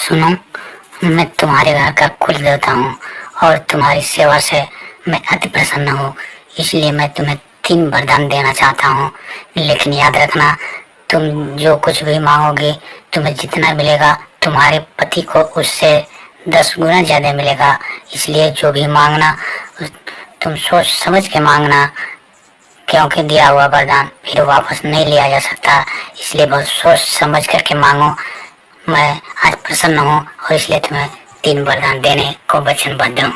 सुनो, मैं तुम्हारे घर का कुल देवता हूँ और तुम्हारी सेवा से मैं अति प्रसन्न हूँ। इसलिए मैं तुम्हें 3 वरदान देना चाहता हूँ। लेकिन याद रखना, तुम जो कुछ भी मांगोगे तुम्हें जितना मिलेगा तुम्हारे पति को उससे 10 गुना ज्यादा मिलेगा। इसलिए जो भी मांगना तुम सोच समझ के मांगना, क्योंकि दिया हुआ वरदान फिर वापस नहीं लिया जा सकता। इसलिए बहुत सोच समझ करके मांगो। मैं आज प्रसन्न हूँ और इसलिए तुम्हें 3 वरदान देने को वचनबद्ध हूँ।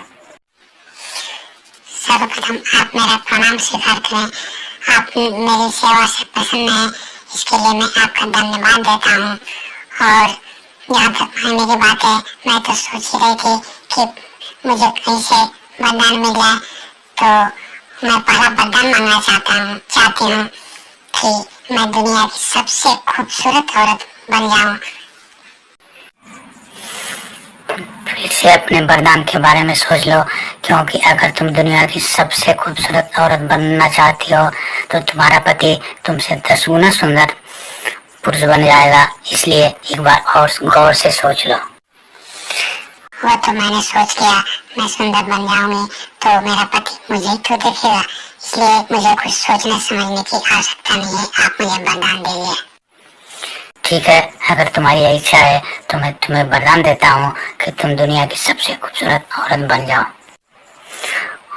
सर्वप्रथम आप मेरा प्रणाम स्वीकार करें। आप मेरी सेवा से प्रसन्न हैं, इसके लिए मैं आपका धन्यवाद देता हूँ। और यहाँ तक मांगने की बात है, मैं तो सोच ही रही थी कि मुझे कहीं से वरदान मिल जाए, तो मैं पहला वरदान मांगना चाहती हूँ कि मैं दुनिया की सबसे खूबसूरत औरत बन जाऊँ। फिर से अपने वरदान के बारे में सोच लो, क्योंकि अगर तुम दुनिया की सबसे खूबसूरत औरत बनना चाहती हो तो तुम्हारा पति तुमसे 10 गुना सुंदर पुरुष बन जाएगा। इसलिए एक बार और गौर से सोच लो। वो तो मैंने सोच लिया, मैं सुंदर बन जाऊंगी तो मेरा पति मुझे ही तो देखेगा, इसलिए मुझे कुछ सोचने समझने की आवश्यकता नहीं है। आप मुझे वरदान दीजिए। ठीक है, अगर तुम्हारी इच्छा है तो मैं तुम्हें वरदान देता हूँ कि तुम दुनिया की सबसे खूबसूरत औरत बन जाओ।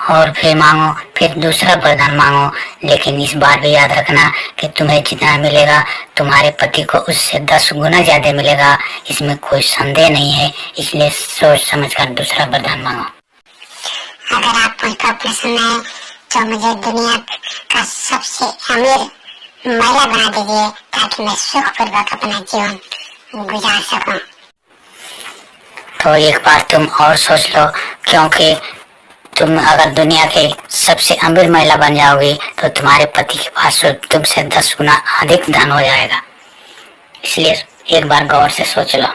और फिर मांगो, फिर दूसरा वरदान मांगो, लेकिन इस बार भी याद रखना कि तुम्हें जितना मिलेगा तुम्हारे पति को उससे 10 गुना ज्यादा मिलेगा। इसमें कोई संदेह नहीं है। इसलिए सोच समझ कर दूसरा वरदान मांगो। अगर आप मुझ पर प्रसन्न हैं तो मुझे दुनिया का सबसे अमीर महिला बना दीजिए, ताकि मैं सुखपूर्वक अपना जीवन गुजार सकूं। तो एक बार तुम और सोच लो, क्योंकि तुम अगर दुनिया के सबसे अमीर महिला बन जाओगी तो तुम्हारे पति के पास तुमसे 10 गुना अधिक धन हो जाएगा। इसलिए एक बार गौर से सोच लो।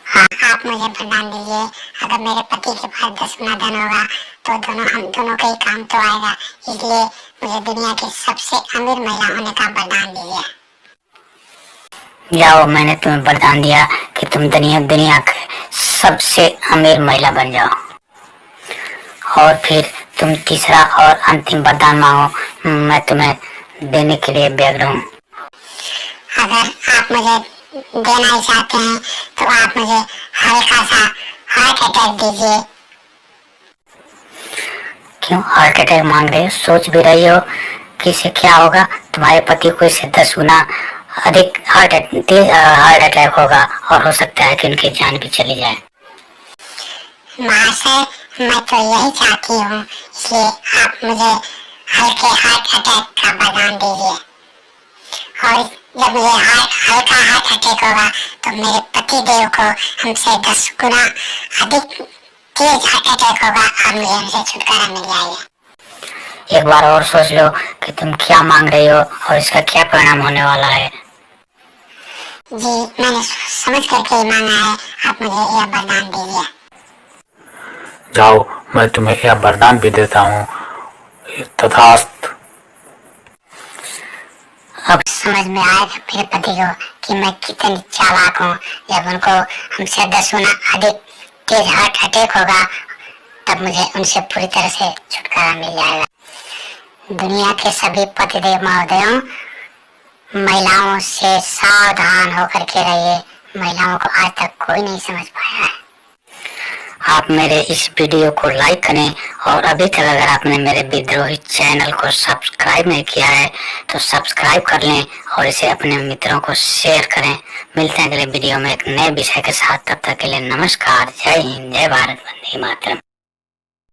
हाँ, आप मुझे वरदान दीजिए। अगर मेरे पति के पास 10 गुना धन होगा तो हम दोनों का ही काम तो आएगा। इसलिए मुझे दुनिया की सबसे अमीर महिला होने का वरदान दीजिए। जाओ, मैंने तुम्हें वरदान दिया कि तुम दुनिया के सबसे अमीर महिला बन जाओ। और फिर तुम तीसरा और अंतिम वरदान मांगो। मैं तुम्हें देने के लिए व्यग्र हूँ। अगर आप मुझे देना ही चाहते हैं तो आप मुझे हल्का सा हार्ट अटैक दीजिए। क्यों हार्ट अटैक मांग रहे हो? सोच भी रही हो कि इससे क्या होगा? तुम्हारे पति को इससे 10 गुना अधिक हार्ट अटैक होगा और हो सकता है कि उनकी जान भी चली जाए। महाशय, मैं तो यही चाहती हूँ, इसलिए आप मुझे हल्के हार्ट अटैक का वरदान दीजिए। और जब मुझे हल्का हार्ट अटैक होगा तो मेरे पति देव को हमसे 10 गुना अधिक तेज हार्ट अटैक होगा और मुझे हमसे छुटकारा मिल जाएगा। एक बार और सोच लो कि तुम क्या मांग रही हो और इसका क्या परिणाम होने वाला है। जी, मैंने समझ करके ही मांगा है। आप मुझे यह वरदान दीजिए। जाओ, मैं तुम्हें यह वरदान भी देता हूँ। तथास्तु। अब समझ में आएगा मेरे पति को कि मैं कितनी चालाक हूँ। जब उनको हमसे 10 गुना अधिक तेज हार्ट अटैक होगा तब मुझे उनसे पूरी तरह से छुटकारा मिल जाएगा। दुनिया के सभी पतिदेव महोदयों, महिलाओं से सावधान होकर के रहिए। महिलाओं को आज तक कोई नहीं समझ पाया है। आप मेरे इस वीडियो को लाइक करें और अभी तक अगर आपने मेरे विद्रोही चैनल को सब्सक्राइब नहीं किया है तो सब्सक्राइब कर लें और इसे अपने मित्रों को शेयर करें। मिलते हैं अगले वीडियो में एक नए विषय के साथ। तब तक के लिए नमस्कार। जय हिंद, जय भारत, वंदे मातरम।